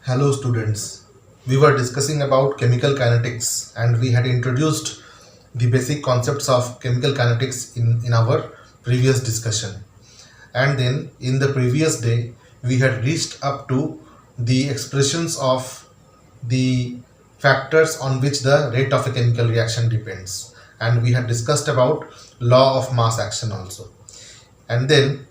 Hello students. We were discussing about chemical kinetics and we had introduced the basic concepts of chemical kinetics in our previous discussion. And then in the previous day we had reached up to the expressions of the factors on which the rate of a chemical reaction depends. And we had discussed about law of mass action also. And then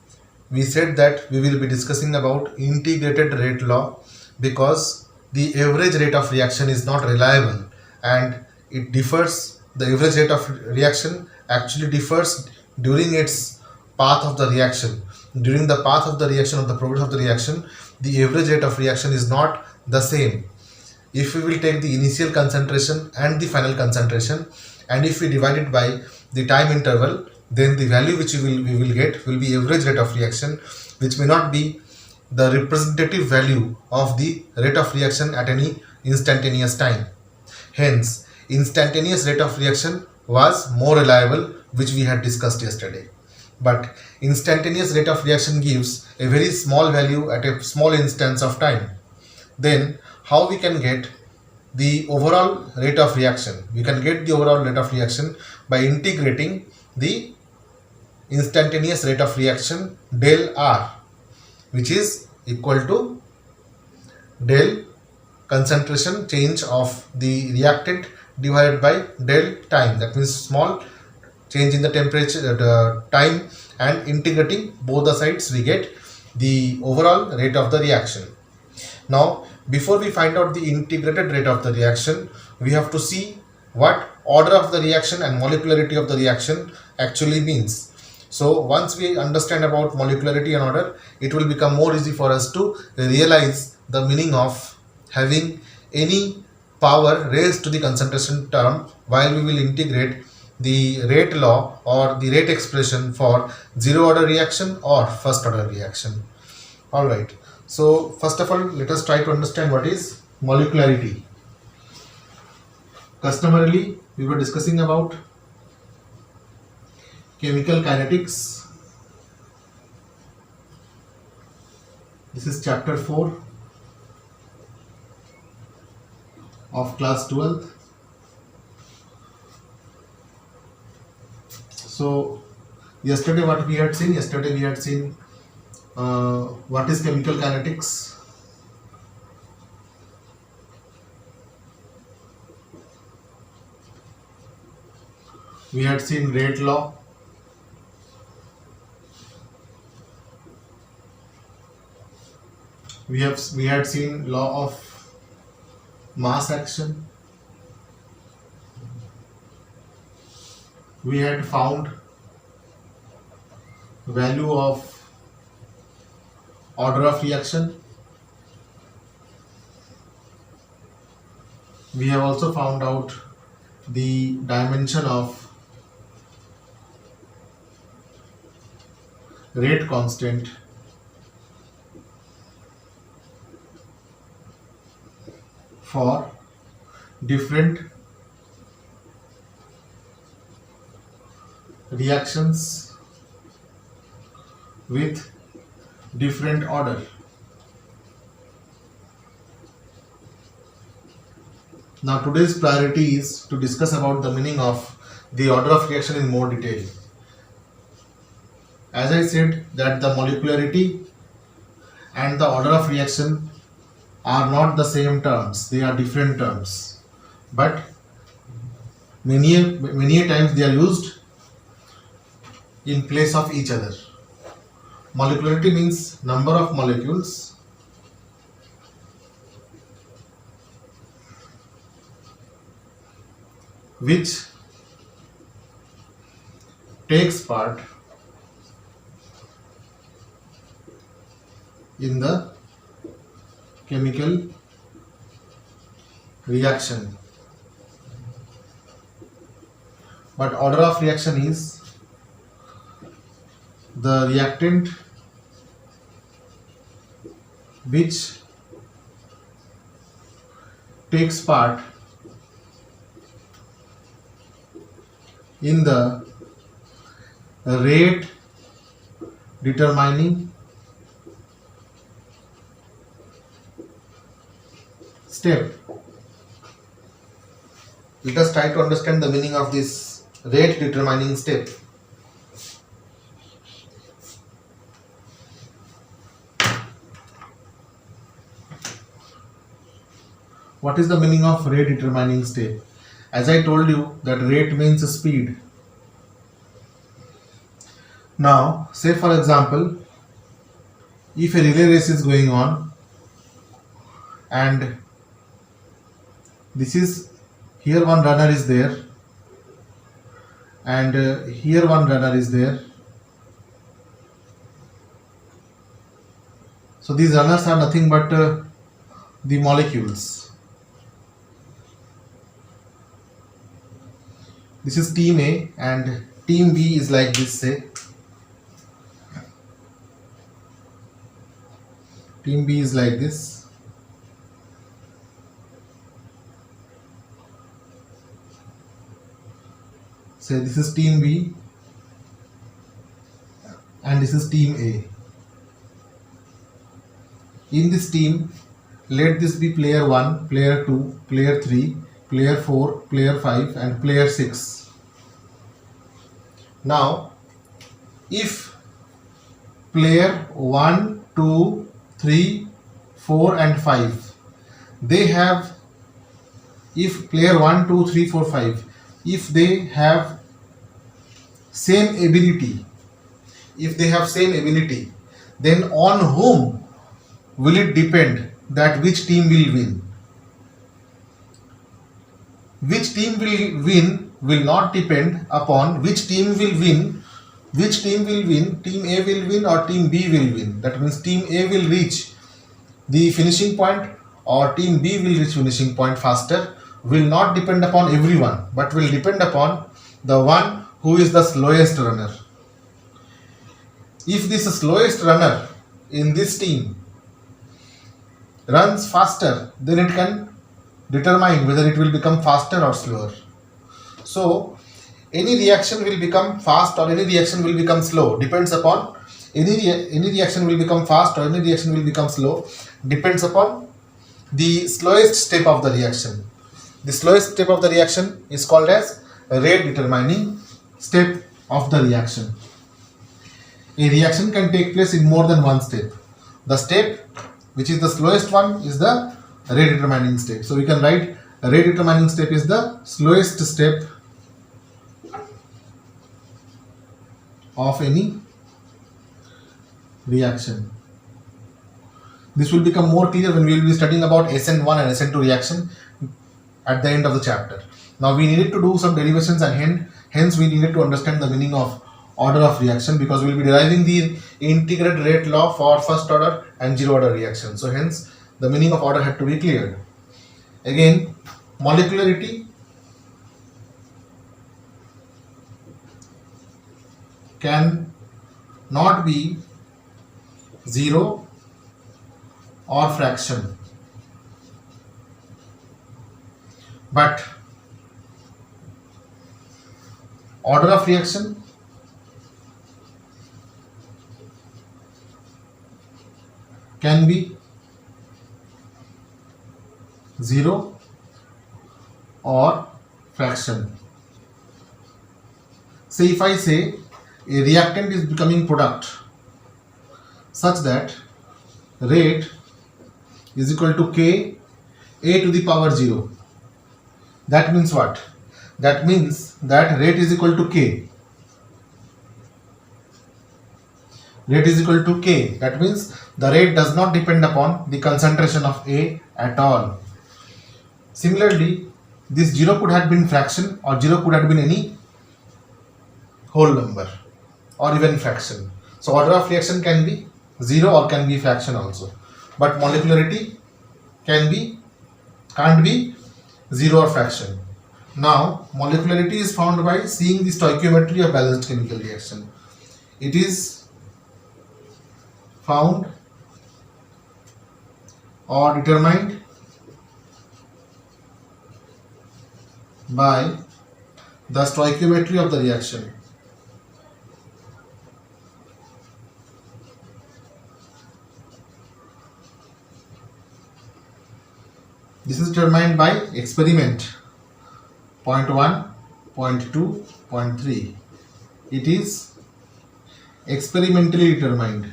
we said that we will be discussing about integrated rate law because the average rate of reaction is not reliable and it differs. The average rate of reaction actually differs during its path of the reaction. During the path of the reaction, of the progress of the reaction, the average rate of reaction is not the same. If we will take the initial concentration and the final concentration, and if we divide it by the time interval, then the value which we will get will be average rate of reaction, which may not be the representative value of the rate of reaction at any instantaneous time. Hence, instantaneous rate of reaction was more reliable, which we had discussed yesterday. But instantaneous rate of reaction gives a very small value at a small instance of time. Then how we can get the overall rate of reaction? We can get the overall rate of reaction by integrating the instantaneous rate of reaction del R, which is equal to del concentration change of the reactant divided by del time. That means small change in the temperature, the time, and integrating both the sides we get the overall rate of the reaction. Now, before we find out the integrated rate of the reaction, we have to see what order of the reaction and molecularity of the reaction actually means. So once we understand about molecularity and order, it will become more easy for us to realize the meaning of having any power raised to the concentration term while we will integrate the rate law or the rate expression for zero order reaction or first order reaction. All right. So first of all, let us try to understand what is molecularity. Customarily, we were discussing about chemical kinetics. This is chapter 4 of class 12th. So yesterday what we had seen? Yesterday we had seen what is chemical kinetics. We had seen rate law. We had seen law of mass action. We had found value of order of reaction. We have also found out the dimension of rate constant for different reactions with different order. Now today's priority is to discuss about the meaning of the order of reaction in more detail. As I said that the molecularity and the order of reaction are not the same terms, they are different terms, but many times they are used in place of each other. Molecularity means number of molecules which takes part in the chemical reaction. But order of reaction is the reactant which takes part in the rate determining step. Let us try to understand the meaning of this rate determining step. What is the meaning of rate determining step? As I told you that rate means speed. Now, say for example, if a relay race is going on and this is here one runner is there and here one runner is there. So these runners are nothing but the molecules. This is team A and team B is like this, say. Team B is like this. Say this is team B and this is team A. In this team, let this be player 1, player 2, player 3, player 4, player 5 and player 6. Now, if player 1, 2, 3, 4 and 5, they have, if player 1, 2, 3, 4, 5, if they have same ability, then on whom will it depend that which team will win? Which team will win will not depend upon which team will win. Which team will win? Team A will win or team B will win. That means team A will reach the finishing point or team B will reach finishing point faster will not depend upon everyone, but will depend upon the one who is the slowest runner. If this slowest runner in this team runs faster, then it can determine whether it will become faster or slower. So any reaction will become fast or any reaction will become slow depends upon any reaction will become fast or any reaction will become slow depends upon the slowest step of the reaction. The slowest step of the reaction is called as rate determining step of the reaction. A reaction can take place in more than one step. The step which is the slowest one is the rate determining step. So we can write rate determining step is the slowest step of any reaction. This will become more clear when we will be studying about SN1 and SN2 reaction at the end of the chapter. Now we needed to do some derivations and hence we needed to understand the meaning of order of reaction because we will be deriving the integrated rate law for first order and zero order reaction. So hence the meaning of order had to be cleared. Again, molecularity can not be zero or fraction, but order of reaction can be zero or fraction. Say if I say a reactant is becoming product such that rate is equal to K A to the power 0. That means what? That means that rate is equal to K. Rate is equal to K. That means the rate does not depend upon the concentration of A at all. Similarly, this 0 could have been fraction or 0 could have been any whole number or even fraction. So order of reaction can be 0 or can be fraction also. But molecularity can't be 0 or fraction. Now molecularity is found by seeing the stoichiometry of balanced chemical reaction. It is found or determined by the stoichiometry of the reaction. This is determined by experiment. Point 1, point 2, point 3. It is experimentally determined.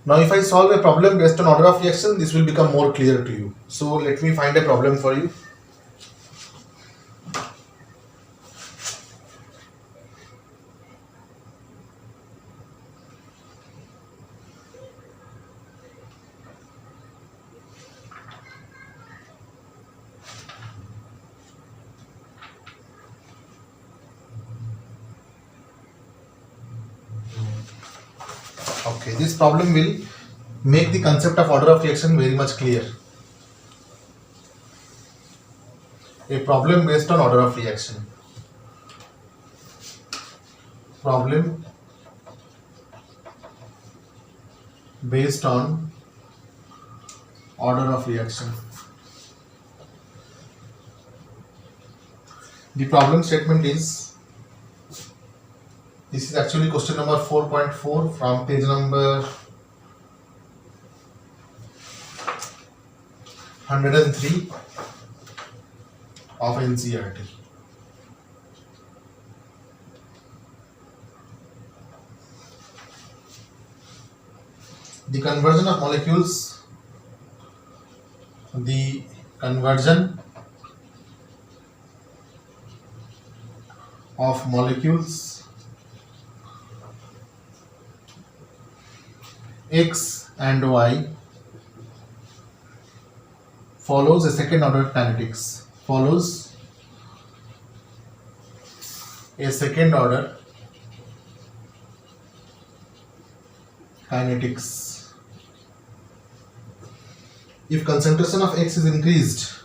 Now if I solve a problem based on order of reaction, this will become more clear to you. So let me find a problem for you. Okay, this problem will make the concept of order of reaction very much clear. A problem based on order of reaction. Problem based on order of reaction. The problem statement is, this is actually question number 4.4 from page number 103 of NCERT. The conversion of molecules, the conversion of molecules X and Y follows a second order kinetics. Follows a second order kinetics. If concentration of X is increased,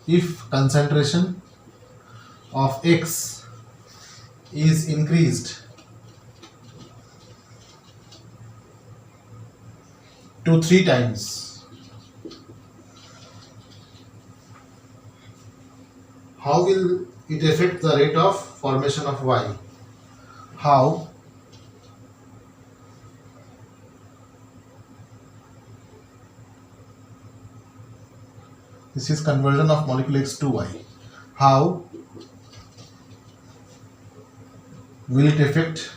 if concentration of X is increased to 3 times, how will it affect the rate of formation of Y? How? This is conversion of molecule X to Y. How will it affect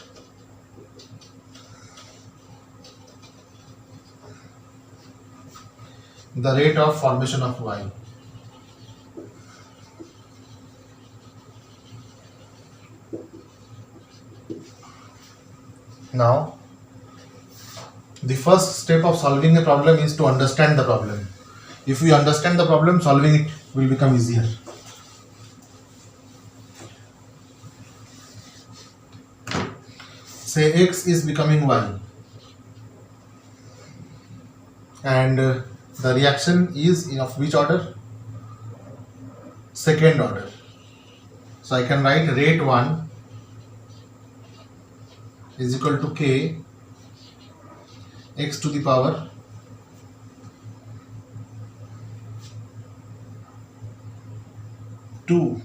the rate of formation of Y? Now, the first step of solving a problem is to understand the problem. If we understand the problem, solving it will become easier. Say X is becoming Y, and the reaction is of which order? Second order. So I can write rate 1 is equal to K X to the power 2.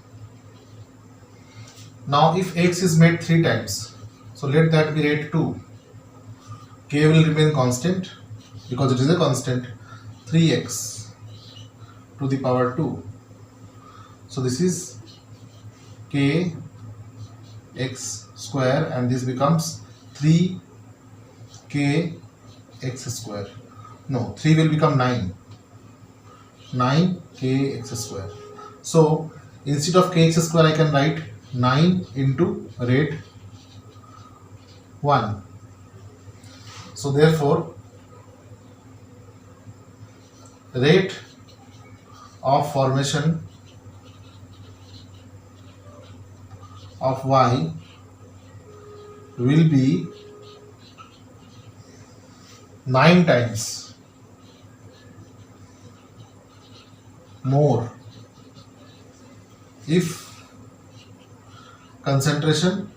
Now if X is made 3 times, so let that be rate 2. K will remain constant because it is a constant, 3x to the power 2. So this is K x square, and this becomes 3k x square. No, 3 will become 9k x square. So instead of kx square, I can write 9 into rate 1. So therefore, rate of formation of Y will be 9 times more if concentration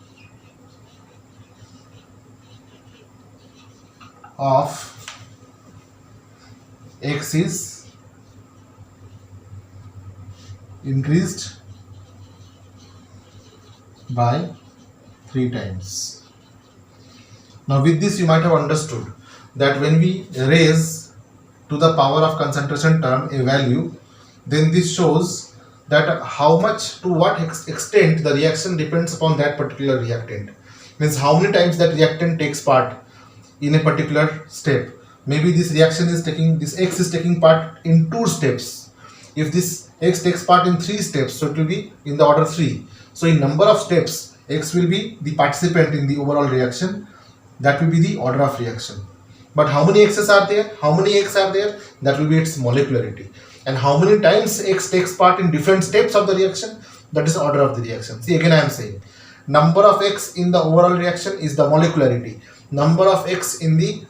of X is increased by 3 times. Now with this you might have understood that when we raise to the power of concentration term a value, then this shows that how much, to what extent the reaction depends upon that particular reactant. Means how many times that reactant takes part in a particular step. Maybe this reaction is taking, this X is taking part in 2 steps. If this X takes part in 3 steps, so it will be in the order 3. So in number of steps, X will be the participant in the overall reaction. That will be the order of reaction. But how many X's are there? How many X are there? That will be its molecularity. And how many times X takes part in different steps of the reaction? That is the order of the reaction. See, again I am saying, number of X in the overall reaction is the molecularity. Number of X in the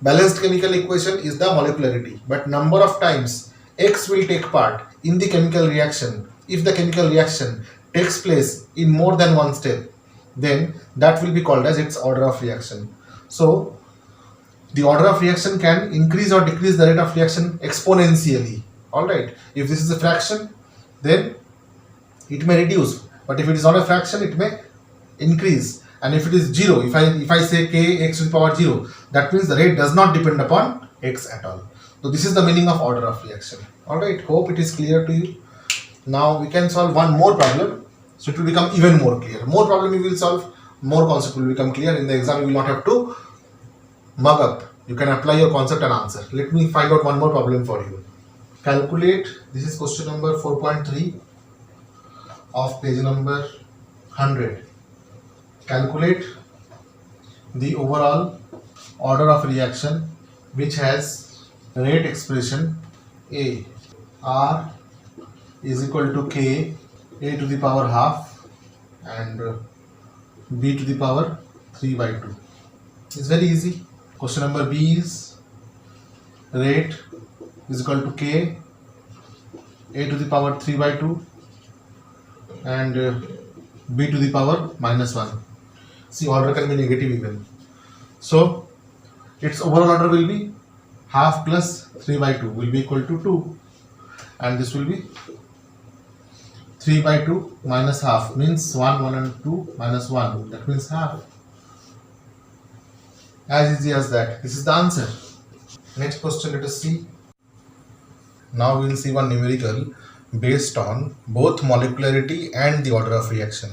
balanced chemical equation is the molecularity. But number of times X will take part in the chemical reaction, if the chemical reaction takes place in more than one step, then that will be called as its order of reaction. So the order of reaction can increase or decrease the rate of reaction exponentially. Alright, if this is a fraction, then it may reduce, but if it is not a fraction, it may increase. And if it is 0, if I say k x to the power 0, that means the rate does not depend upon x at all. So this is the meaning of order of reaction. Alright, hope it is clear to you. Now we can solve one more problem, so it will become even more clear. More problem you will solve, more concept will become clear. In the exam you will not have to mug up. You can apply your concept and answer. Let me find out one more problem for you. Calculate, this is question number 4.3 of page number 100. Calculate the overall order of reaction which has rate expression A. R is equal to K, A to the power half and B to the power 3 by 2. It's very easy. Question number B is rate is equal to K, A to the power 3 by 2 and B to the power minus 1. See, order can be negative even. So its overall order will be half plus 3 by 2 will be equal to 2, and this will be 3 by 2 minus half means 1, 1 and 2 minus 1, that means half. As easy as that. This is the answer. Next question, let us see. Now we will see one numerical based on both molecularity and the order of reaction.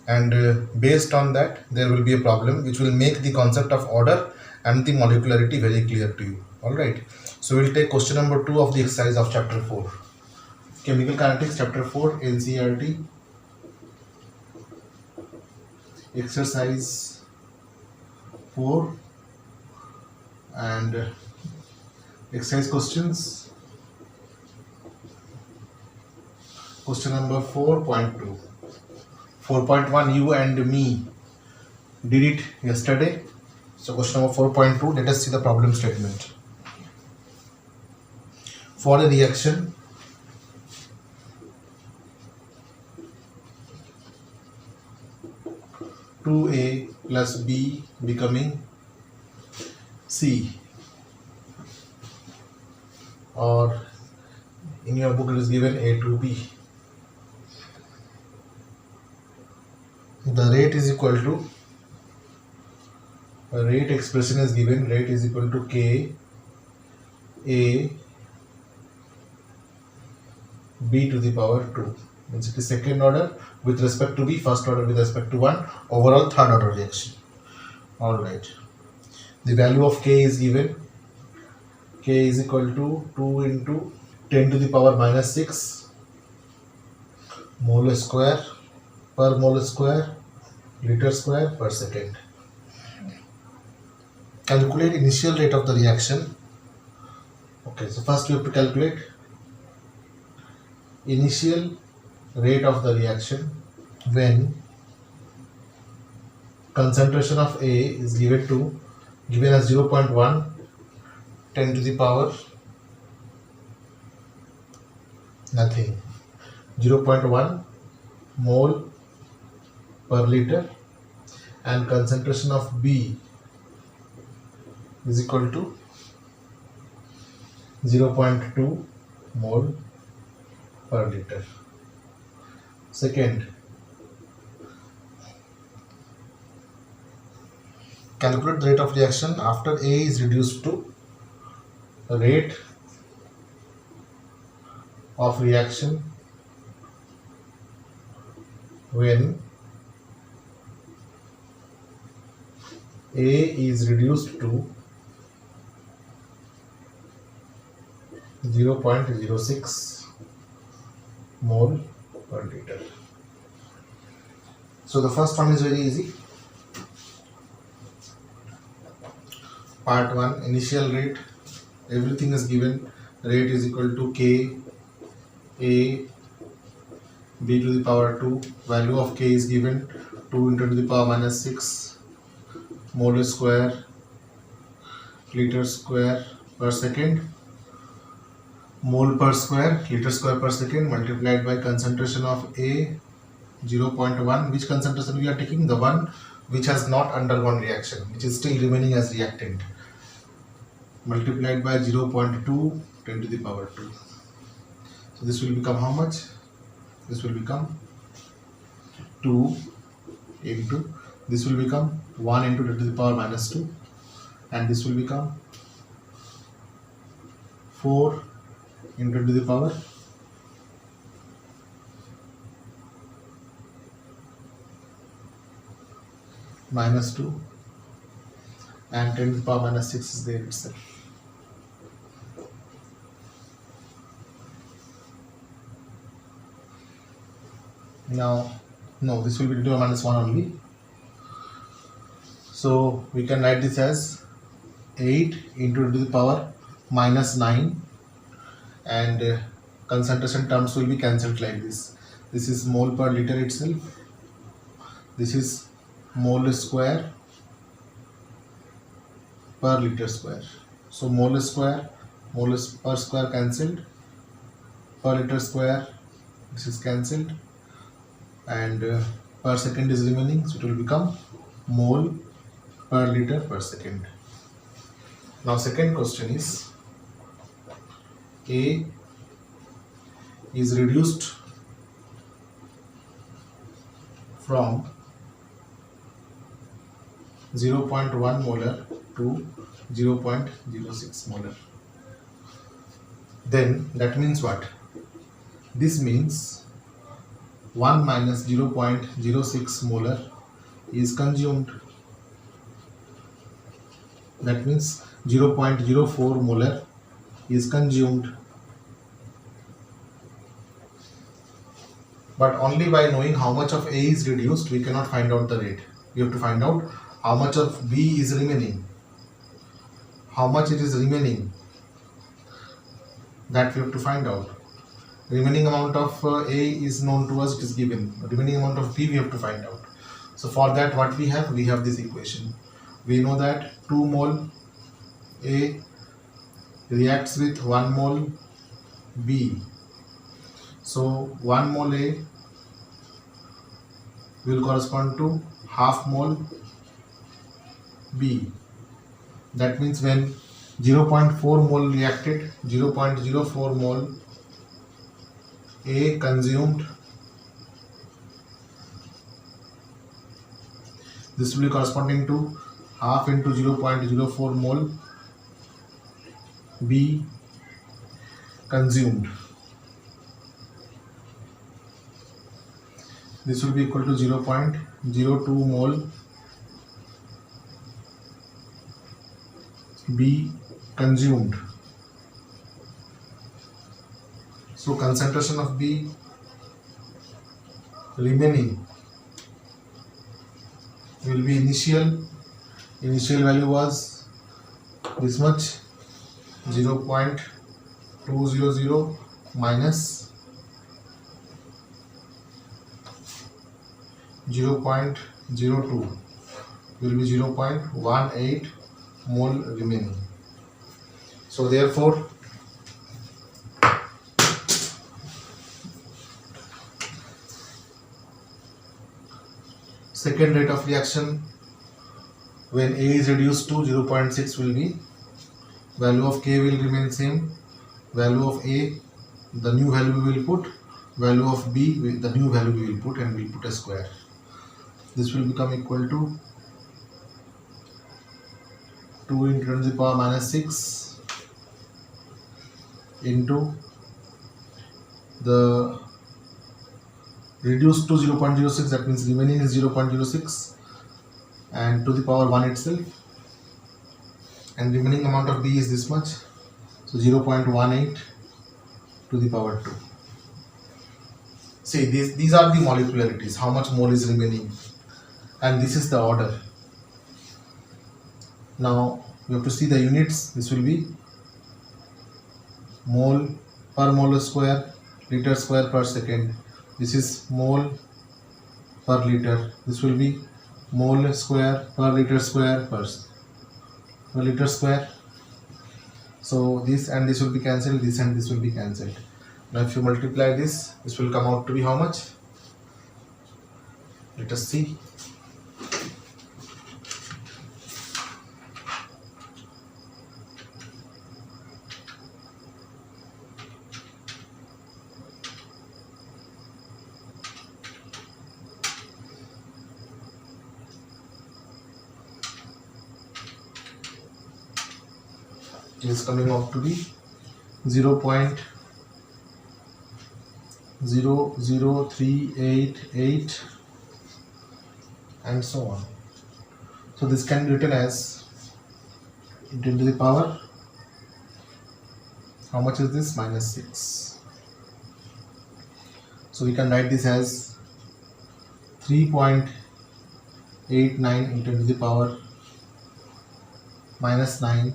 And based on that, there will be a problem which will make the concept of order and the molecularity very clear to you. Alright. So we will take question number 2 of the exercise of chapter 4. Chemical Kinetics, chapter 4, NCERT. Exercise 4 and exercise questions. Question number 4.2. 4.1 you and me did it yesterday. So question number 4.2, let us see the problem statement. For a reaction two A plus B becoming C, or in your book it is given A to B. The rate is equal to, rate expression is given, rate is equal to K A B to the power 2. Means it is second order with respect to B, first order with respect to 1, overall third order reaction. Alright. The value of K is given. K is equal to 2 into 10 to the power minus 6 mole square per mole square liter square per second. Calculate initial rate of the reaction. Okay, so first we have to calculate initial rate of the reaction when concentration of A is given as 0.1 10 to the power nothing 0.1 mole per liter, and concentration of B is equal to 0.2 mole per liter. Second, calculate the rate of reaction after A is reduced to rate of reaction when A is reduced to 0.06 mole per liter. So the first one is very easy. Part 1, initial rate, everything is given. Rate is equal to K A B to the power 2. Value of K is given 2 into the power minus 6 mole square liter square per second. Mole per square liter square per second multiplied by concentration of A 0.1. Which concentration we are taking? The one which has not undergone reaction, which is still remaining as reactant, multiplied by 0.2 10 to the power 2. So this will become how much? This will become 2 into, this will become 1 into 10 to the power minus 2, and this will become 4 into 10 to the power minus 2, and 10 to the power minus 6 is there itself. Now, no, this will be 10 to the power minus 1 only. So we can write this as 8 into 10 to the power minus 9, and concentration terms will be cancelled like this. This is mole per liter itself. This is mole square per liter square. So mole square, mole per square cancelled, per liter square this is cancelled, and per second is remaining, so it will become mole per liter per second. Now second question is, A is reduced from 0.1 molar to 0.06 molar. Then that means what? This means 1 minus 0.06 molar is consumed. That means 0.04 molar is consumed. But only by knowing how much of A is reduced, we cannot find out the rate. We have to find out how much of B is remaining. How much it is remaining, that we have to find out. Remaining amount of A is known to us, it is given. Remaining amount of B we have to find out. So for that, what we have? We have this equation. We know that 2 mole A reacts with 1 mole B. So 1 mole A will correspond to half mole B. That means when 0.4 mole reacted, 0.04 mole A consumed. This will be corresponding to half into 0.04 mole B consumed. This will be equal to 0.02 mole B consumed. So concentration of B remaining will be initial value was this much, 0.200 minus 0.02 will be 0.18 mole remaining. So therefore second rate of reaction when A is reduced to 0.6 will be, value of K will remain same, value of A, the new value we will put, value of B, the new value we will put, and we will put a square. This will become equal to 2 into 10 to the power minus 6 into the reduced to 0.06, that means remaining is 0.06, and to the power 1 itself, and remaining amount of B is this much, so 0.18 to the power 2. See, these are the molecularities, how much mole is remaining, and this is the order. Now we have to see the units. This will be mole per molar square, liter square per second. This is mole per liter. This will be mole square per liter square per liter square. So this and this will be cancelled, this and this will be cancelled. Now if you multiply this will come out to be how much? Let us see. It is coming out to be 0.00388 and so on. So this can be written as 10 to the power, how much is this? Minus 6. So we can write this as 3.89 into 10 to the power minus 9,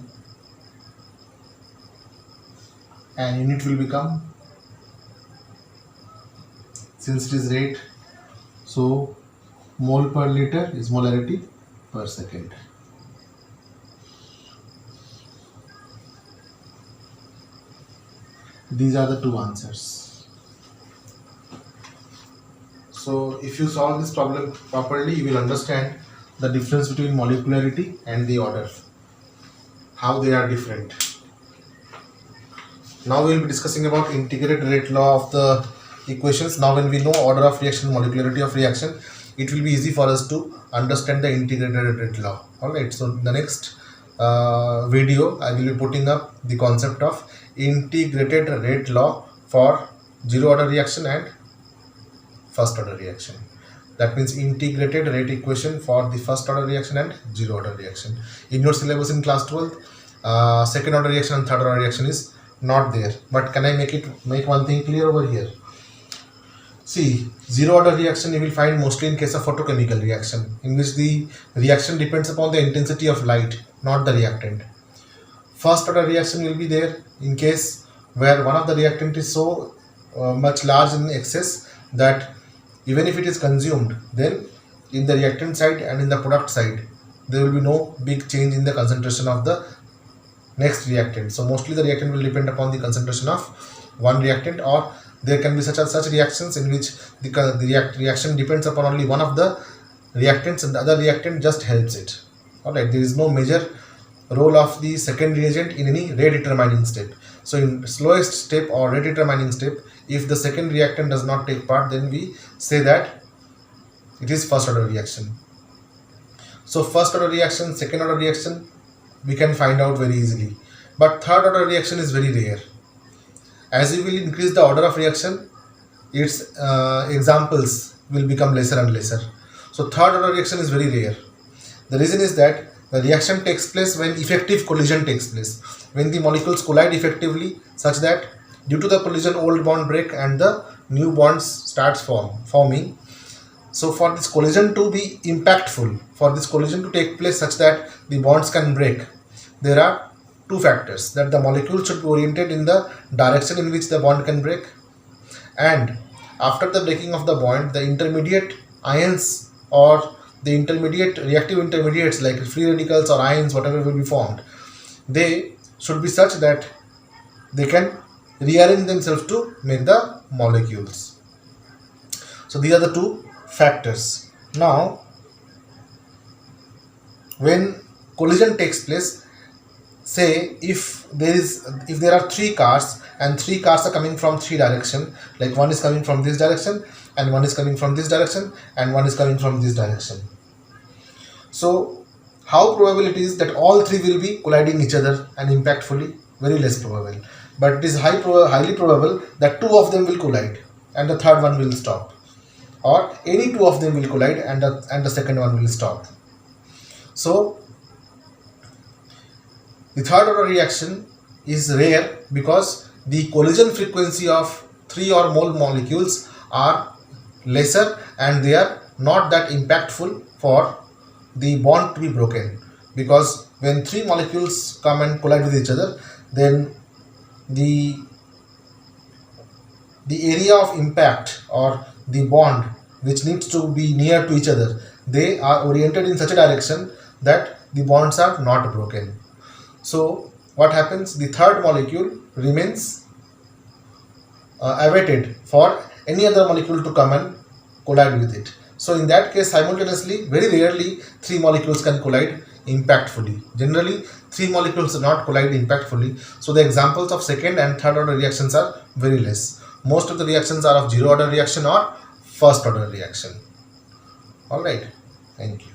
and unit will become, since it is rate, so mole per liter is molarity per second. These are the two answers. So if you solve this problem properly, you will understand the difference between molecularity and the order, how they are different. Now we will be discussing about integrated rate law of the equations. Now when we know order of reaction, molecularity of reaction, it will be easy for us to understand the integrated rate law. Alright, so the next video I will be putting up the concept of integrated rate law for zero order reaction and first order reaction. That means integrated rate equation for the first order reaction and zero order reaction. In your syllabus in class 12, second order reaction and third order reaction is not there, but can I make one thing clear over here? See, zero order reaction you will find mostly in case of photochemical reaction, in which the reaction depends upon the intensity of light, not the reactant. First order reaction will be there in case where one of the reactant is so much large in excess that even if it is consumed, then in the reactant side and in the product side there will be no big change in the concentration of the next reactant. So mostly the reactant will depend upon the concentration of one reactant, or there can be such reactions in which the reaction depends upon only one of the reactants and the other reactant just helps it. Alright, there is no major role of the second reagent in any rate determining step. So in slowest step or rate determining step, if the second reactant does not take part, then we say that it is first order reaction. So first order reaction, second order reaction we can find out very easily, but third order reaction is very rare. As you will increase the order of reaction, its examples will become lesser and lesser. So third order reaction is very rare. The reason is that the reaction takes place when effective collision takes place, when the molecules collide effectively such that due to the collision old bond break and the new bonds starts forming. So for this collision to be impactful, for this collision to take place such that the bonds can break, there are two factors: that the molecule should be oriented in the direction in which the bond can break, and after the breaking of the bond, the intermediate ions or the intermediate reactive intermediates like free radicals or ions, whatever will be formed, they should be such that they can rearrange themselves to make the molecules. So these are the two factors. Now when collision takes place, say if there are three cars and three cars are coming from three directions, like one is coming from this direction and one is coming from this direction and one is coming from this direction. So How probable it is that all three will be colliding each other and impactfully? Very less probable. But it is highly probable that two of them will collide and the third one will stop, or any two of them will collide and the second one will stop. So the third order reaction is rare because the collision frequency of three or more molecules are lesser and they are not that impactful for the bond to be broken, because when three molecules come and collide with each other, then the area of impact or the bond which needs to be near to each other, they are oriented in such a direction that the bonds are not broken. So what happens? The third molecule remains awaited for any other molecule to come and collide with it. So in that case, simultaneously, very rarely three molecules can collide impactfully. Generally, three molecules do not collide impactfully. So the examples of second and third order reactions are very less. Most of the reactions are of zero order reaction or first order reaction. Alright, thank you.